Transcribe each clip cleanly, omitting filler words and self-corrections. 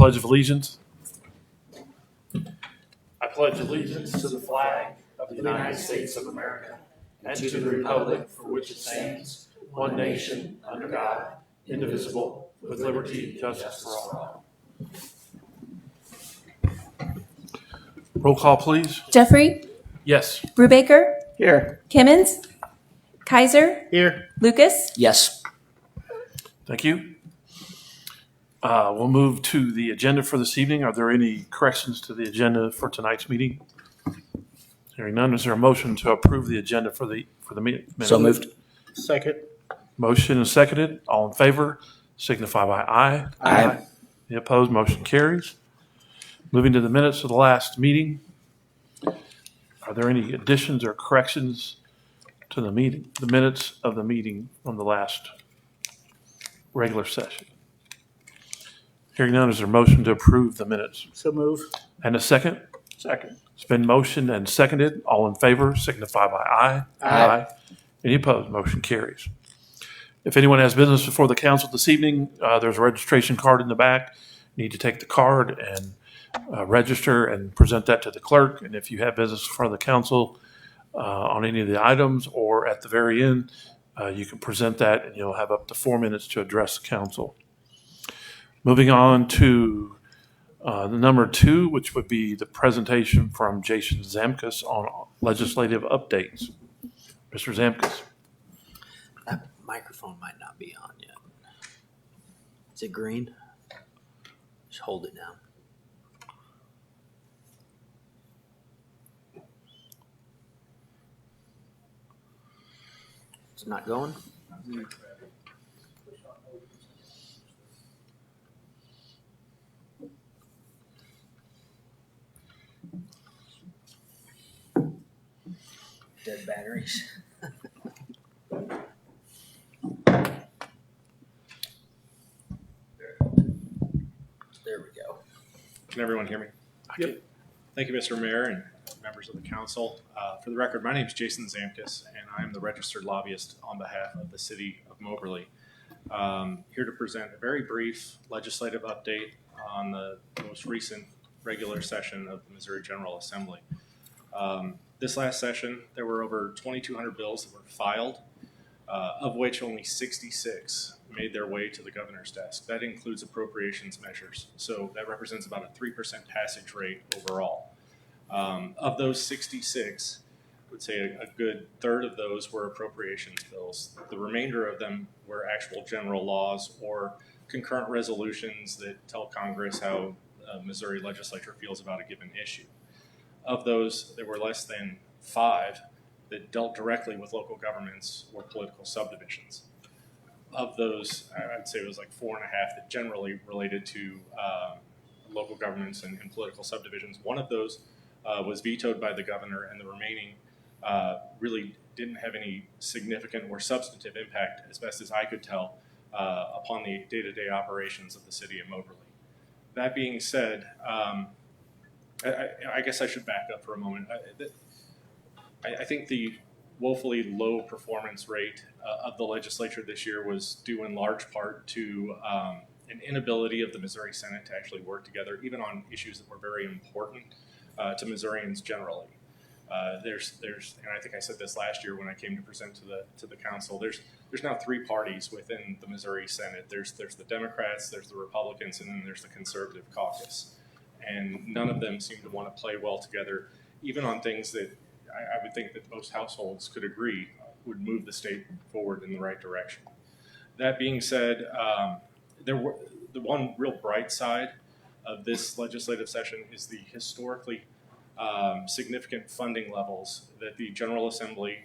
Pledge of Allegiance. I pledge allegiance to the flag of the United States of America and to the republic for which it stands, one nation, under God, indivisible, with liberty and justice for all. Roll call, please. Jeffrey, Yes. Brubaker, Here. Kimmons, Kaiser, Here. Lucas. Yes. Thank you. We'll move to the agenda for this evening. Are there any corrections to the agenda for tonight's meeting? Hearing none, is there a motion to approve the agenda for the meeting? So moved. Second. Motion is seconded. All in favor, signify by aye. Aye. Any opposed, motion carries. Moving to the minutes of the last meeting. Are there any additions or corrections to the minutes of the meeting from the last regular session? Hearing none, is there a motion to approve the minutes? So move. And a second? Second. It's been motioned and seconded. All in favor, signify by aye. Aye. Any opposed, motion carries. If anyone has business before the council this evening, there's a registration card in the back. You need to take the card and register and present that to the clerk. And if you have business in front of the council on any of the items or at the very end, you can present that and you'll have up to 4 minutes to address the council. Moving on to the number 2, which would be the presentation from Jason Zamkus on legislative updates. Mr. Zamkus. That microphone might not be on yet. Is it green? Just hold it down. It's not going? Dead batteries. There we go. Can everyone hear me? Yep. Thank you, Mr. Mayor and members of the council. For the record, my name is Jason Zamkus, and I am the registered lobbyist on behalf of the city of Moberly. Here to present a very brief legislative update on the most recent regular session of the Missouri General Assembly. This last session, there were over 2,200 bills that were filed, of which only 66 made their way to the governor's desk. That includes appropriations measures. So that represents about a 3% passage rate overall. Of those 66, I would say a good third of those were appropriations bills. The remainder of them were actual general laws or concurrent resolutions that tell Congress how the Missouri legislature feels about a given issue. Of those, there were less than 5 that dealt directly with local governments or political subdivisions. Of those, I'd say it was like 4.5 that generally related to local governments and political subdivisions. One of those was vetoed by the governor, and the remaining really didn't have any significant or substantive impact, as best as I could tell, upon the day-to-day operations of the city of Moberly. That being said, I guess I should back up for a moment. I think the woefully low performance rate of the legislature this year was due in large part to an inability of the Missouri Senate to actually work together, even on issues that were very important to Missourians generally. There's, and I think I said this last year when I came to present to the council. There's now 3 parties within the Missouri Senate. There's the Democrats, there's the Republicans, and then there's the Conservative caucus. And none of them seem to want to play well together, even on things that I would think that most households could agree would move the state forward in the right direction. That being said, the one real bright side of this legislative session is the historically significant funding levels that the General Assembly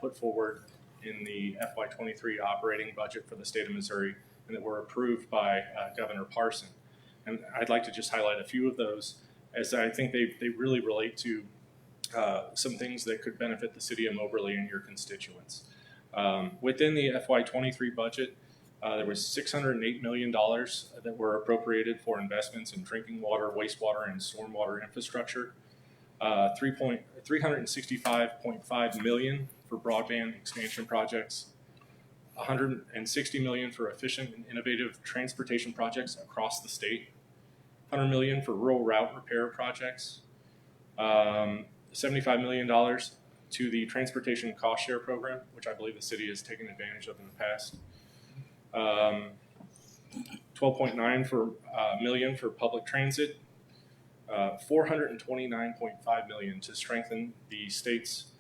put forward in the FY23 operating budget for the state of Missouri and that were approved by Governor Parson. And I'd like to just highlight a few of those, as I think they really relate to some things that could benefit the city of Moberly and your constituents. Within the FY23 budget, there was $608 million that were appropriated for investments in drinking water, wastewater, and stormwater infrastructure. $365.5 million for broadband expansion projects, $160 million for efficient and innovative transportation projects across the state, $100 million for rural route repair projects, $75 million to the transportation cost share program, which I believe the city has taken advantage of in the past. 12.9 million for public transit, 429.5 million to strengthen the state's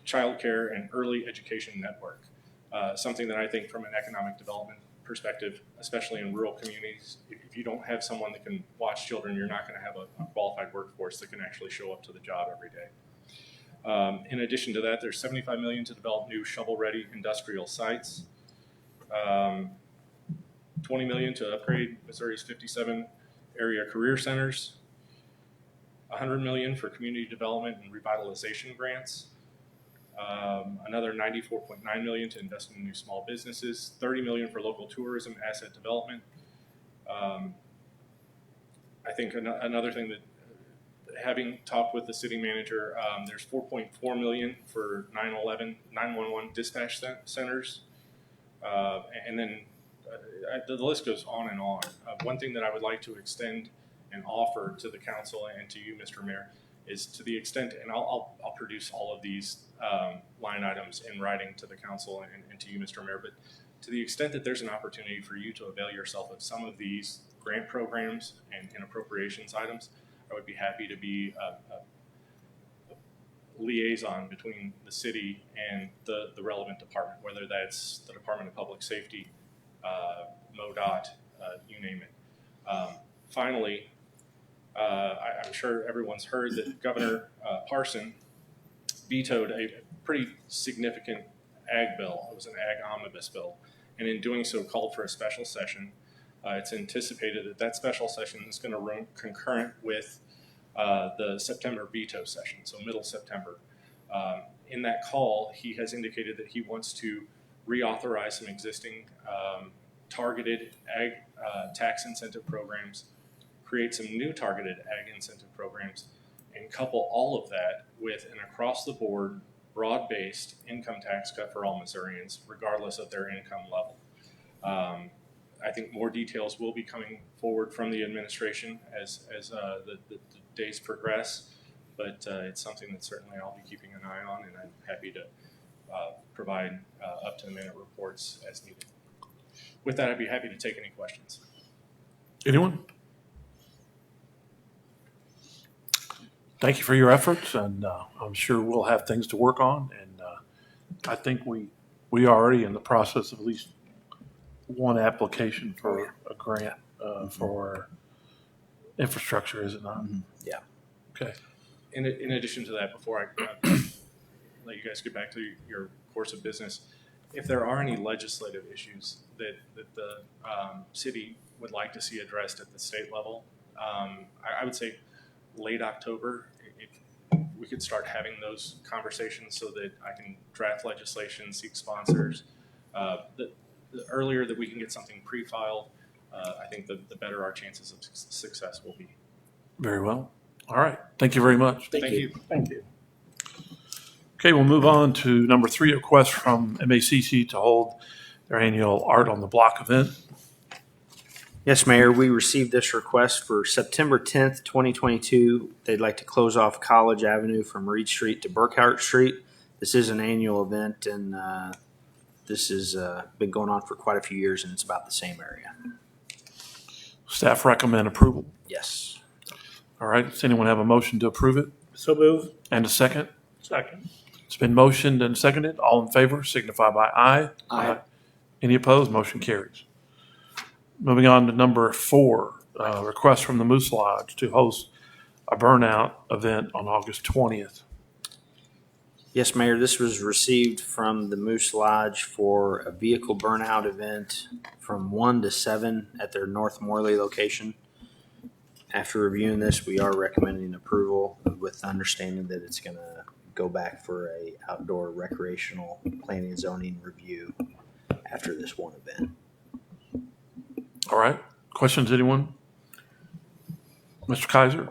child care and early education network. Something that I think from an economic development perspective, especially in rural communities, if you don't have someone that can watch children, you're not going to have a qualified workforce that can actually show up to the job every day. In addition to that, there's 75 million to develop new shovel-ready industrial sites, 20 million to upgrade Missouri's 57 area career centers, 100 million for community development and revitalization grants, another 94.9 million to invest in new small businesses, 30 million for local tourism asset development. I think another thing that, having talked with the city manager, there's 4.4 million for 911 dispatch centers, and then the list goes on and on. One thing that I would like to extend and offer to the council and to you, Mr. Mayor, is to the extent, and I'll produce all of these line items in writing to the council and to you, Mr. Mayor, but to the extent that there's an opportunity for you to avail yourself of some of these grant programs and appropriations items, I would be happy to be a liaison between the city and the relevant department, whether that's the Department of Public Safety, MoDOT, you name it. Finally, I'm sure everyone's heard that Governor Parson vetoed a pretty significant ag bill. It was an ag omnibus bill, and in doing so called for a special session. It's anticipated that that special session is going to run concurrent with the September veto session, so middle September. In that call, he has indicated that he wants to reauthorize some existing targeted ag tax incentive programs, create some new targeted ag incentive programs, and couple all of that with an across-the-board, broad-based income tax cut for all Missourians, regardless of their income level. I think more details will be coming forward from the administration as the days progress, but it's something that certainly I'll be keeping an eye on, and I'm happy to provide up-to-the-minute reports as needed. With that, I'd be happy to take any questions. Anyone? Thank you for your efforts, and I'm sure we'll have things to work on. And I think we are already in the process of at least one application for a grant for infrastructure, is it not? Mm-hmm. Yeah. Okay. In addition to that, before I let you guys get back to your course of business, if there are any legislative issues that the city would like to see addressed at the state level, I would say late October, we could start having those conversations so that I can draft legislation, seek sponsors. The earlier that we can get something pre-filed, I think the better our chances of success will be. Very well. All right. Thank you very much. Thank you. Thank you. Okay, we'll move on to number 3, a request from MACC to hold their annual Art on the Block event. Yes, Mayor, we received this request for September 10th, 2022. They'd like to close off College Avenue from Reed Street to Burkhart Street. This is an annual event, and this has been going on for quite a few years, and it's about the same area. Staff recommend approval. Yes. All right. Does anyone have a motion to approve it? So move. And a second? Second. It's been motioned and seconded. All in favor signify by aye. Aye. Any opposed? Motion carries. Moving on to number 4, request from the Moose Lodge to host a burnout event on August 20th. Yes, Mayor, this was received from the Moose Lodge for a vehicle burnout event from 1 to 7 at their North Morley location. After reviewing this, we are recommending approval with the understanding that it's going to go back for a outdoor recreational planning and zoning review after this one event. All right. Questions, anyone? Mr. Kaiser?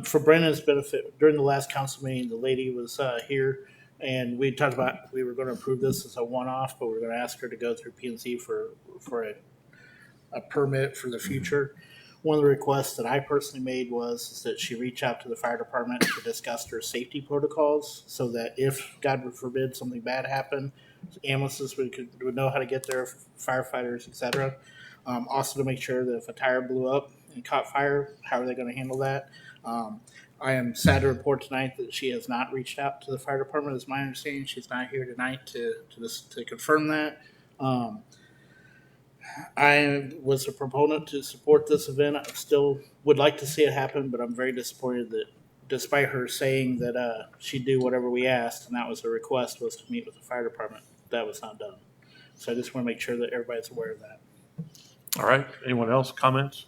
For Brandon's benefit, during the last council meeting, the lady was here, and we talked about we were going to approve this as a one-off, but we we're going to ask her to go through P&Z for a permit for the future. One of the requests that I personally made was that she reach out to the fire department to discuss their safety protocols so that if, God forbid, something bad happened, ambulances would know how to get there, firefighters, etc. Also to make sure that if a tire blew up and caught fire, how are they going to handle that? I am sad to report tonight that she has not reached out to the fire department. It's my understanding she's not here tonight to confirm that. I was a proponent to support this event. I still would like to see it happen, but I'm very disappointed that despite her saying that she'd do whatever we asked, and that was her request, was to meet with the fire department, that was not done. So I just want to make sure that everybody's aware of that. All right. Anyone else? Comments?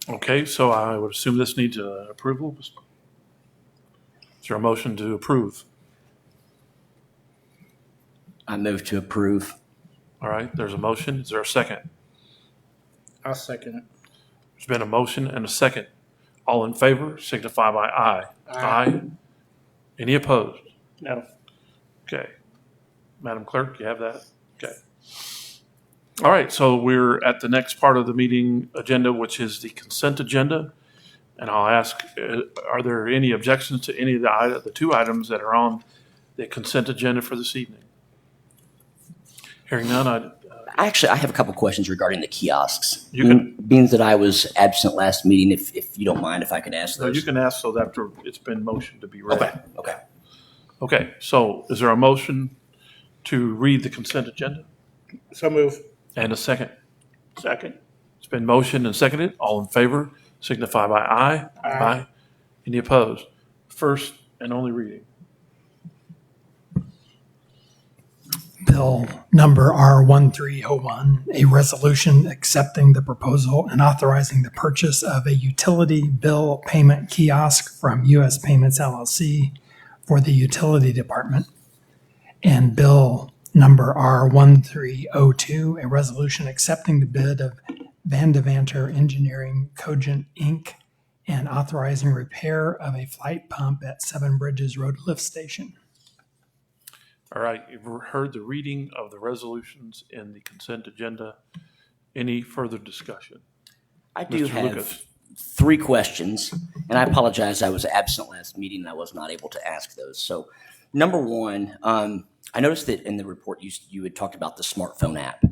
Okay, so I would assume this needs approval. Is there a motion to approve? I move to approve. All right, there's a motion. Is there a second? I'll second it. There's been a motion and a second. All in favor signify by aye. Aye. Any opposed? No. Okay. Madam Clerk, you have that? Okay. All right, so we're at the next part of the meeting agenda, which is the consent agenda. And I'll ask, are there any objections to any of the two items that are on the consent agenda for this evening? Hearing none, Actually, I have a couple questions regarding the kiosks. You can- Being that I was absent last meeting, if you don't mind, if I could ask no, those. you can ask those after it's been motioned to be read. Okay. Okay, so is there a motion to read the consent agenda? So move. And a second? Second. It's been motioned and seconded. All in favor signify by aye. Aye. Any opposed? First and only reading. Bill number R1301, a resolution accepting the proposal and authorizing the purchase of a utility bill payment kiosk from U.S. Payments LLC for the utility department. And Bill number R1302, a resolution accepting the bid of Van Devanter Engineering Cogent Inc. and authorizing repair of a flight pump at Seven Bridges Road Lift Station. All right, you've heard the reading of the resolutions in the consent agenda. Any further discussion? I do Mr. have Lucas. 3 questions, and I apologize. I was absent last meeting and I was not able to ask those. So, number one, I noticed that in the report you had talked about the smartphone app.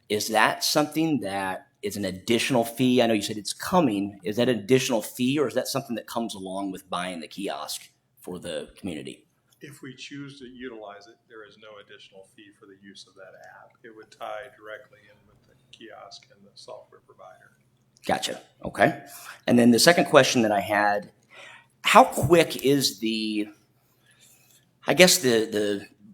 Is that something that is an additional fee? I know you said it's coming. Is that an additional fee, or is that something that comes along with buying the kiosk for the community? If we choose to utilize it, there is no additional fee for the use of that app. It would tie directly in with the kiosk and the software provider. Gotcha. Okay. And then the second question that I had, how quick is the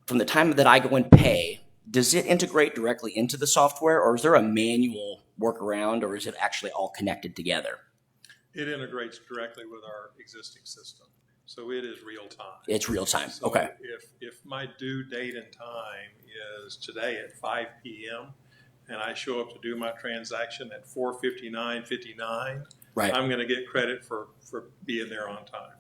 from the time that I go and pay, does it integrate directly into the software, or is there a manual workaround, or is it actually all connected together? It integrates directly with our existing system. So it is real time. It's real time. So Okay. if my due date and time is today at 5 p.m. and I show up to do my transaction at 4:59:59, Right. I'm going to get credit for being there on time.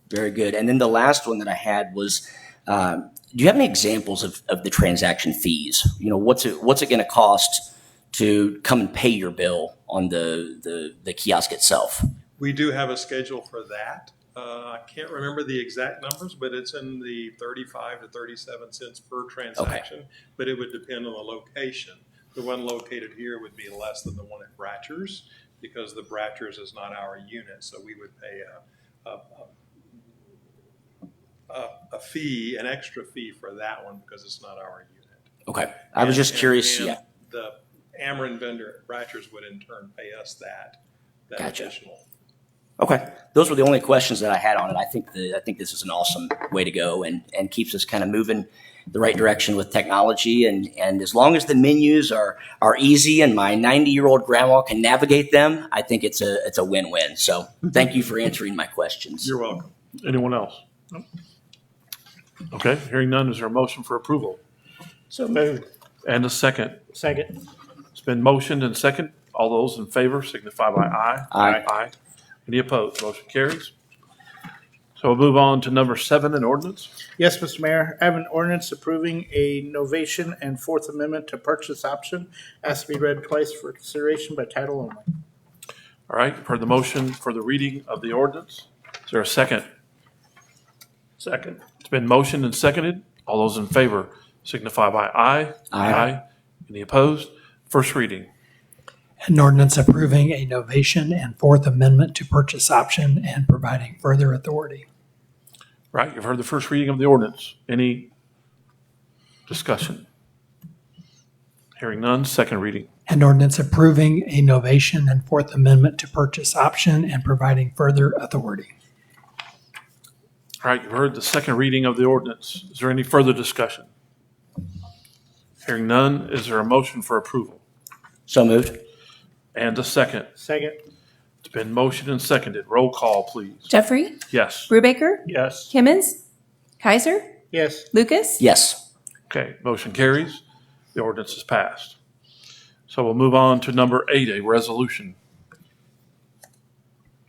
Very good. And then the last one that I had was, do you have any examples of the transaction fees? You know, what's it going to cost to come and pay your bill on the kiosk itself? We do have a schedule for that. I can't remember the exact numbers, but it's in the 35 to 37 cents per transaction. Okay. But it would depend on the location. The one located here would be less than the one at Bratcher's because the Bratcher's is not our unit. So we would pay a fee, an extra fee for that one because it's not our unit. Okay. I was just curious. And yeah. The Ameren vendor at Bratcher's would in turn pay us that Gotcha. additional. Okay, those were the only questions that I had on it. I think this is an awesome way to go and keeps us kind of moving the right direction with technology. And as long as the menus are easy and my 90-year-old grandma can navigate them, I think it's a win-win. So thank you for answering my questions. You're welcome. Anyone else? Okay, hearing none, is there a motion for approval? So moved. And a second. Second. It's been motioned and second. All those in favor signify by aye. Aye. Aye. Any opposed? Motion carries. So we'll move on to number 7, an ordinance. Yes, Mr. Mayor, I have an ordinance approving a novation and Fourth Amendment to purchase option. Has to be read twice for consideration by title only. All right, you've heard the motion for the reading of the ordinance. Is there a second? Second. It's been motioned and seconded. All those in favor signify by aye. Aye. Any opposed? First reading. An ordinance approving a novation and Fourth Amendment to purchase option and providing further authority. Right, you've heard the first reading of the ordinance. Any discussion? Hearing none, second reading. An ordinance approving a novation and Fourth Amendment to purchase option and providing further authority. All right, you've heard the second reading of the ordinance. Is there any further discussion? Hearing none, is there a motion for approval? So moved. And a second. Second. It's been motioned and seconded. Roll call, please. Jeffrey, Yes. Brubaker, Yes. Kimmons, Kaiser, Yes. Lucas, Yes. Okay, motion carries. The ordinance is passed. So we'll move on to number 8, a resolution.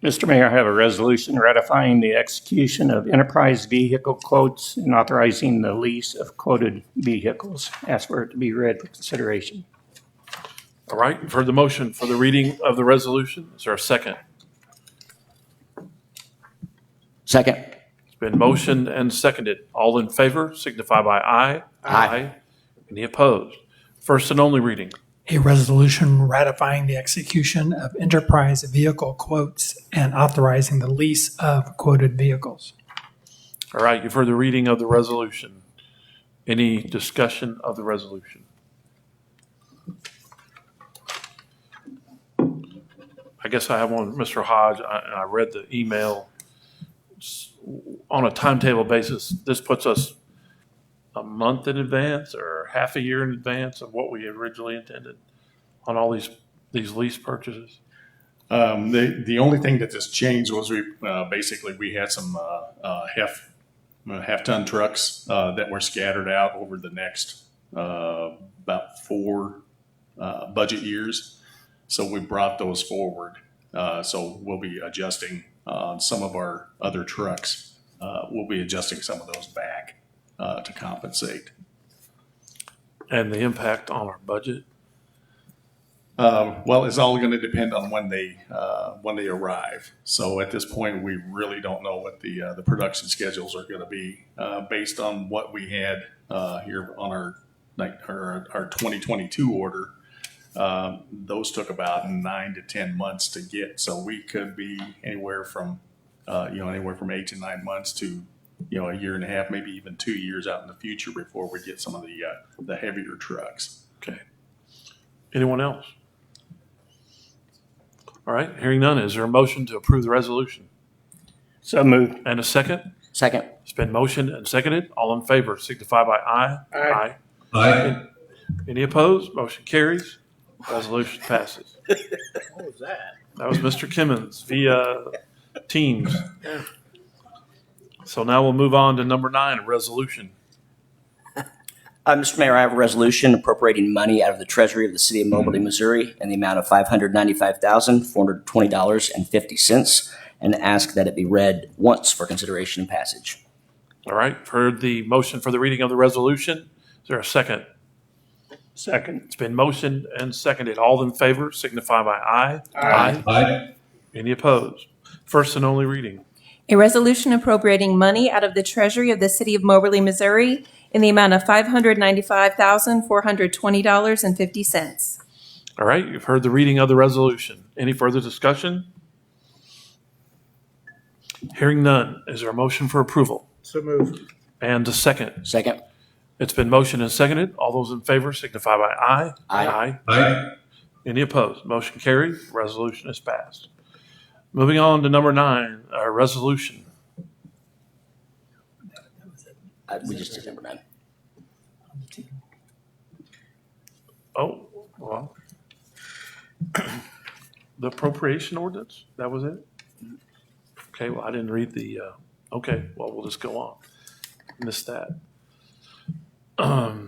Mr. Mayor, I have a resolution ratifying the execution of enterprise vehicle quotes and authorizing the lease of quoted vehicles. Ask for it to be read for consideration. All right, you've heard the motion for the reading of the resolution. Is there a second? Second. It's been motioned and seconded. All in favor signify by aye. Aye. Any opposed? First and only reading. A resolution ratifying the execution of enterprise vehicle quotes and authorizing the lease of quoted vehicles. All right, you've heard the reading of the resolution. Any discussion of the resolution? I guess I have one, Mr. Hodge, and I read the email. On a timetable basis, this puts us a month in advance or half a year in advance of what we originally intended on all these lease purchases. The only thing that just changed was we had some half ton trucks that were scattered out over the next about 4 budget years. So we brought those forward. So we'll be adjusting some of our other trucks. We'll be adjusting some of those back to compensate. And the impact on our budget. Well, it's all going to depend on when they arrive. So at this point, we really don't know what the production schedules are going to be based on what we had here on our 2022 order. Those took about 9 to 10 months to get. So we could be anywhere from 8 to 9 months to a year and a half, maybe even 2 years out in the future before we get some of the heavier trucks. Okay. Anyone else? All right, hearing none, is there a motion to approve the resolution? So moved. And a second? Second. It's been motioned and seconded. All in favor signify by aye. Aye. Aye. Any opposed? Motion carries. Resolution passes. What was that? That was Mr. Kimmons via Teams. Yeah. So now we'll move on to number 9, a resolution. Mr. Mayor, I have a resolution appropriating money out of the Treasury of the City of Moberly, Missouri in the amount of $595,420.50 and ask that it be read once for consideration and passage. All right, heard the motion for the reading of the resolution. Is there a second? Second. It's been motioned and seconded. All in favor signify by aye. Aye. Any opposed? First and only reading. a resolution appropriating money out of the Treasury of the City of Moberly, Missouri in the amount of $595,420.50. All right, you've heard the reading of the resolution. Any further discussion? Hearing none, is there a motion for approval? So moved. And a second. Second. It's been motioned and seconded. All those in favor signify by aye. Aye. Aye. Any opposed? Motion carried. Resolution is passed. Moving on to number 9, a resolution. We just did number 9. Oh, well. The appropriation ordinance, that was it? Okay, well, I didn't read the, okay, well, we'll just go on. Missed that.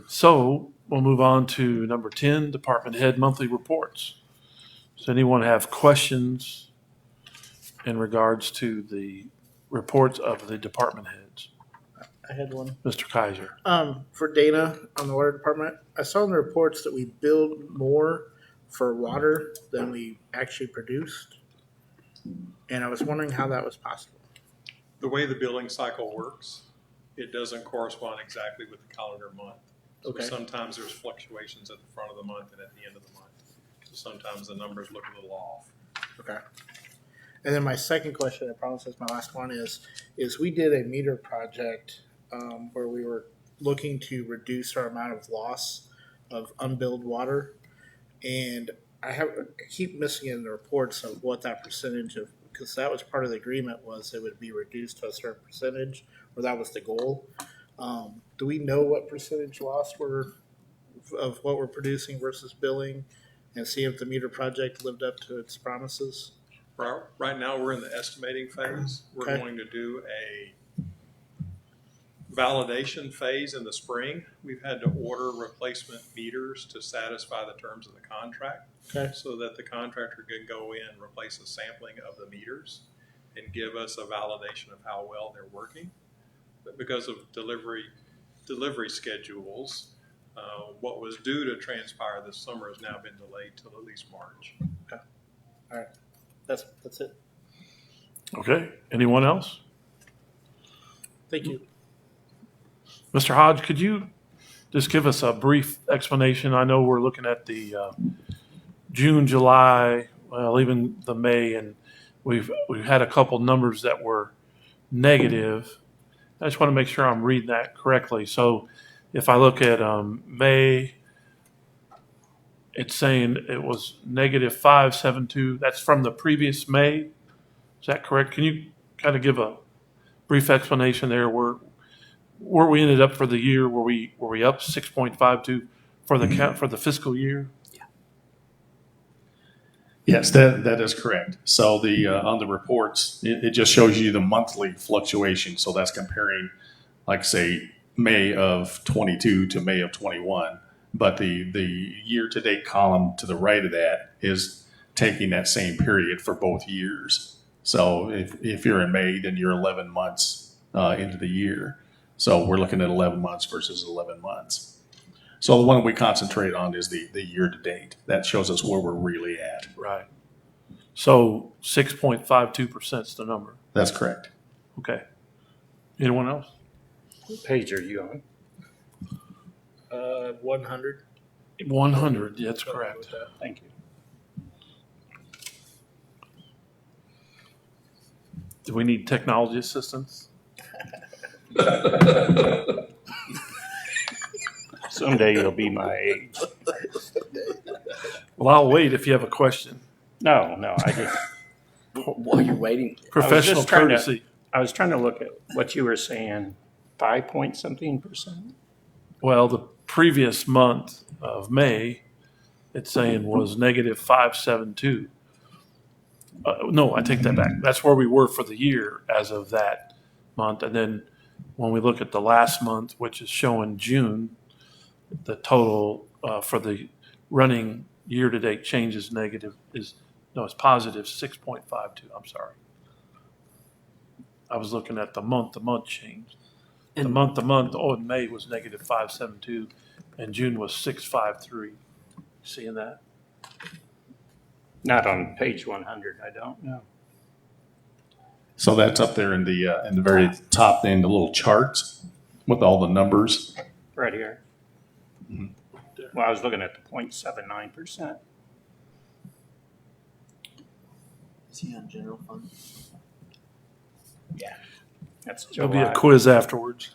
So we'll move on to number 10, department head monthly reports. Does anyone have questions in regards to the reports of the department heads? I had one. Mr. Kaiser. For Dana on the water department, I saw in the reports that we billed more for water than we actually produced. And I was wondering how that was possible. The way the billing cycle works, it doesn't correspond exactly with the calendar month. So Okay. sometimes there's fluctuations at the front of the month and at the end of the month. So sometimes the numbers look a little off. Okay. And then my second question, I promise that's my last one, is we did a meter project where we were looking to reduce our amount of loss of unbilled water. And I keep missing in the reports of what that percentage of, because that was part of the agreement, was it would be reduced to a certain percentage, or that was the goal. Do we know what percentage loss of what we're producing versus billing, and see if the meter project lived up to its promises? Right now, we're in the estimating phase. We're Okay. going to do a validation phase in the spring. We've had to order replacement meters to satisfy the terms of the contract. Okay. So that the contractor can go in, replace a sampling of the meters, and give us a validation of how well they're working. But because of delivery schedules, what was due to transpire this summer has now been delayed till at least March. All right. That's it. Okay, anyone else? Thank you. Mr. Hodge, could you just give us a brief explanation? I know we're looking at the June, July, well, even the May, and we've had a couple numbers that were negative. I just want to make sure I'm reading that correctly. So if I look at May, it's saying it was negative 572. That's from the previous May. Is that correct? Can you kind of give a brief explanation there where we ended up for the year? Were we up 6.52 for the fiscal year? Yes, that is correct. So the on the reports, it just shows you the monthly fluctuation. So that's comparing, like say, May of 22 to May of 21. But the year-to-date column to the right of that is taking that same period for both years. So if you're in May, then you're 11 months into the year. So we're looking at 11 months versus 11 months. So the one we concentrate on is the year-to-date. That shows us where we're really at. Right. So 6.52% is the number. That's correct. Okay. Anyone else? What page are you on? 100. 100. That's correct. Thank you. Do we need technology assistance? Someday you'll be my age. Well, I'll wait if you have a question. No, I just. While you're waiting, Professional just trying to- courtesy. I was trying to look at what you were saying, 5-point-something%? Well, the previous month of May, it's saying was negative 572. No, I take that back. That's where we were for the year as of that month. And then when we look at the last month, which is showing June, the total for the running year-to-date change is it's positive 6.52. I'm sorry. I was looking at the month-to-month change. The month-to-month, in May was negative 572, and June was 653. Seeing that? Not on page 100, I don't know. So that's up there in the very top end, the little charts with all the numbers. Right here. Well, I was looking at the 0.79%. Is he on general fund? That's There'll be a July. quiz afterwards.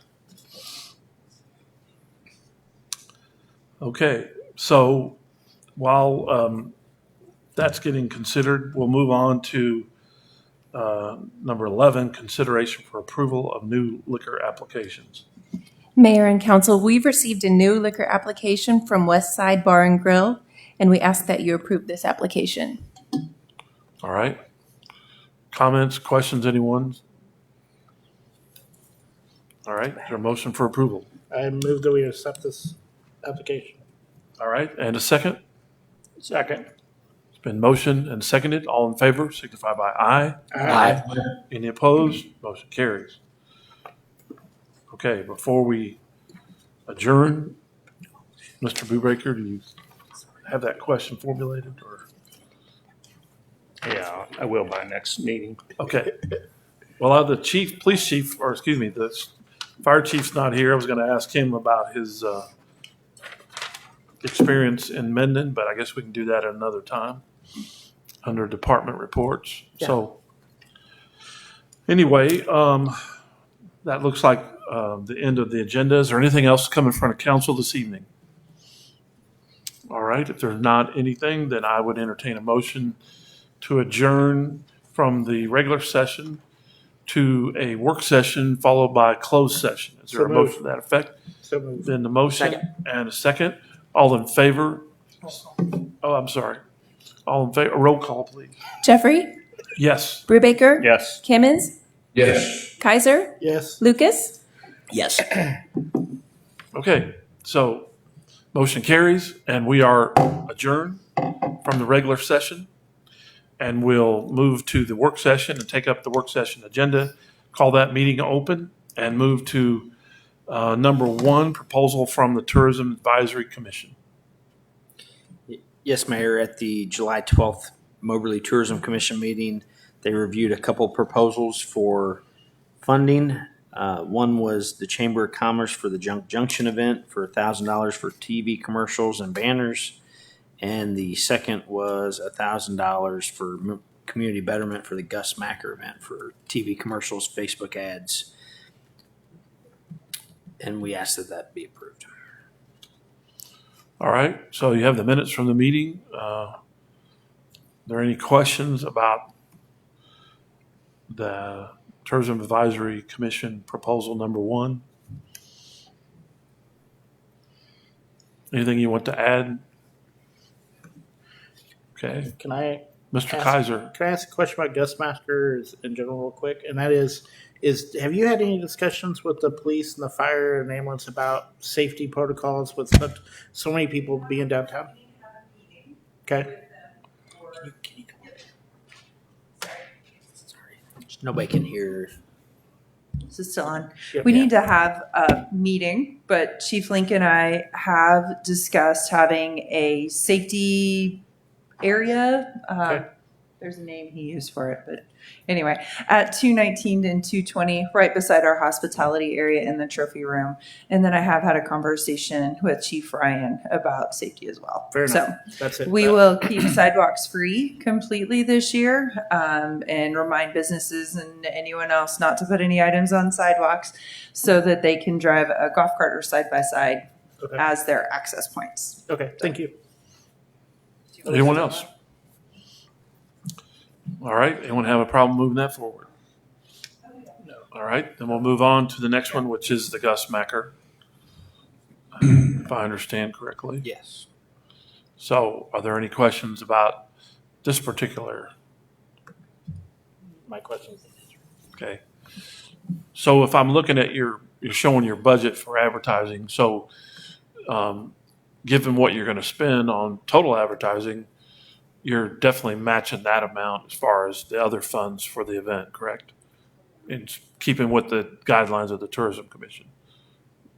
Okay, so while that's getting considered, we'll move on to number 11, consideration for approval of new liquor applications. Mayor and council, we've received a new liquor application from West Side Bar and Grill, and we ask that you approve this application. All right. Comments, questions, anyone? All right, is there a motion for approval? I move that we accept this application. All right, and a second? Second. It's been motioned and seconded. All in favor signify by aye. Aye. Any opposed? Motion carries. Okay, before we adjourn, Mr. Bubraker, do you have that question formulated or? Yeah, I will by next meeting. Okay. Well, the police chief, or excuse me, the fire chief's not here. I was going to ask him about his experience in Mendon, but I guess we can do that at another time under department reports. Yeah. So anyway, that looks like the end of the agenda. Is there anything else to come in front of council this evening? All right. If there's not anything, then I would entertain a motion to adjourn from the regular session to a work session followed by a closed session. Is there So a moved. motion to that effect? So moved. Then the motion and a second. All in favor? Oh, I'm sorry. All in favor? Roll call, please. Jeffrey? Yes. Brubaker? Yes. Kimmons? Yes. Kaiser? Yes. Lucas? Yes. Okay. So motion carries and we are adjourned from the regular session. And we'll move to the work session and take up the work session agenda, call that meeting open, and move to number 1, proposal from the Tourism Advisory Commission. Yes, Mayor. At the July 12th Moberly Tourism Commission meeting, they reviewed a couple proposals for funding. One was the Chamber of Commerce for the Junk Junction event for $1,000 for TV commercials and banners. And the second was $1,000 for community betterment for the Gus Macker event for TV commercials, Facebook ads. And we asked that that be approved. All right. So you have the minutes from the meeting. Are there any questions about the Tourism Advisory Commission proposal number 1? Anything you want to add? Okay. Can I Mr. Kaiser. Can I ask a question about Gus Master in general real quick? And that is have you had any discussions with the police and the fire and ambulance about safety protocols with so many people being downtown? Okay. Nobody can hear. Is it still on? Yep. We need to have a meeting, but Chief Link and I have discussed having a safety area. Okay. There's a name he used for it, but anyway, at 219 and 220, right beside our hospitality area in the trophy room. And then I have had a conversation with Chief Ryan about safety as well. Fair So enough. That's it. we will keep sidewalks free completely this year, and remind businesses and anyone else not to put any items on sidewalks so that they can drive a golf cart or side by side Okay. as their access points. Okay. Thank you. Anyone else? All right. Anyone have a problem moving that forward? No. All right. Then we'll move on to the next one, which is the Gus Macker, if I understand correctly. Yes. So are there any questions about this particular? My question. Okay. So if I'm looking at you're showing your budget for advertising. So given what you're going to spend on total advertising, you're definitely matching that amount as far as the other funds for the event, correct? In keeping with the guidelines of the Tourism Commission.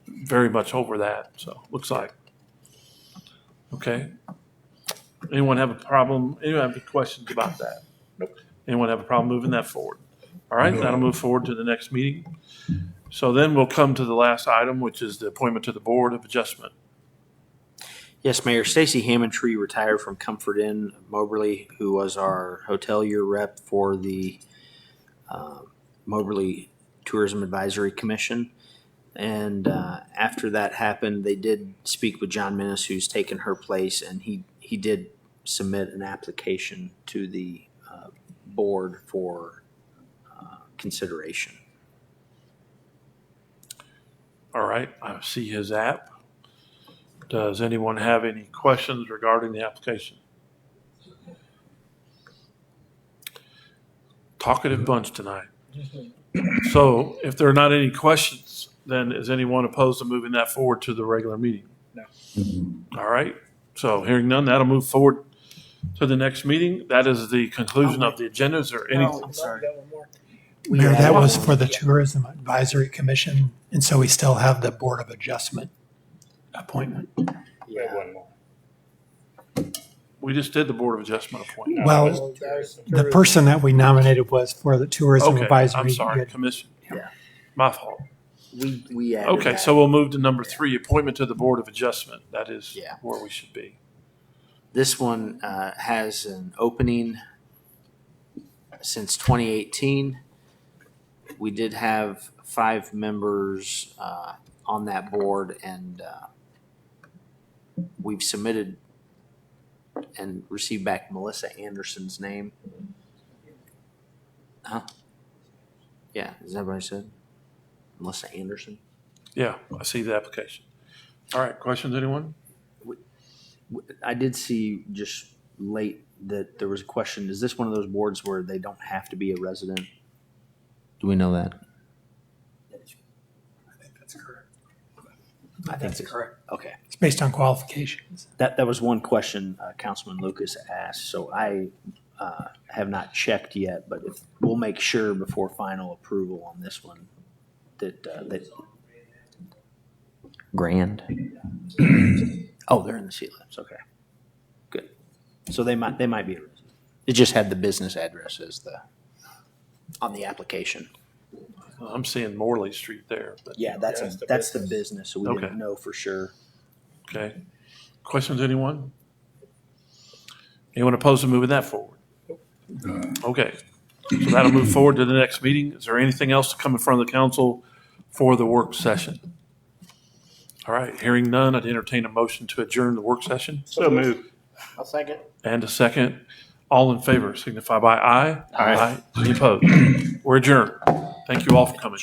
Very much over that, so looks like. Okay. Anyone have a problem? Anyone have any questions about that? Nope. Anyone have a problem moving that forward? All right, that'll move forward to the next meeting. So then we'll come to the last item, which is the appointment to the Board of Adjustment. Yes, Mayor. Stacy Hammondtree retired from Comfort Inn Moberly, who was our hotelier rep for the Moberly Tourism Advisory Commission. And after that happened, they did speak with John Minnis, who's taken her place, and he did submit an application to the board for consideration. All right, I see his app. Does anyone have any questions regarding the application? Talkative bunch tonight. So if there are not any questions, then is anyone opposed to moving that forward to the regular meeting? No. All right, so hearing none, that'll move forward to the next meeting. That is the conclusion of the agenda. Is there any? I'm sorry. Got one more. Mayor, that was for the Tourism Advisory Commission, and so we still have the Board of Adjustment appointment. Yeah. One more. We just did the Board of Adjustment appointment. Well, the person that we nominated was for the Tourism Okay, Advisory. I'm sorry, Good. Commission. Yeah. My fault. We added Okay, that. so we'll move to number 3, appointment to the Board of Adjustment. That is Yeah. where we should be. This one has an opening since 2018. We did have 5 members on that board, and we've submitted and received back Melissa Anderson's name. Huh? Yeah, is that what I said? Melissa Anderson? Yeah, I see the application. All right, questions, anyone? I did see just late that there was a question. Is this one of those boards where they don't have to be a resident? Do we know that? I think that's correct. I think That's it's correct. Okay. It's based on qualifications. That was one question Councilman Lucas asked, so I have not checked yet, but we'll make sure before final approval on this one that Grand. Oh, they're in the seat lips. Okay, good. So they might be a resident. It just had the business address as on the application. I'm seeing Morley Street there, but, Yeah, that's the business, so we Okay. didn't know for sure. okay. Questions, anyone? Anyone opposed to moving that forward? Okay, so that'll move forward to the next meeting. Is there anything else to come in front of the council for the work session? All right, hearing none, I'd entertain a motion to adjourn the work session. So moved. I'll second. And a second. All in favor signify by aye. Aye. Any opposed? We're adjourned. Thank you all for coming.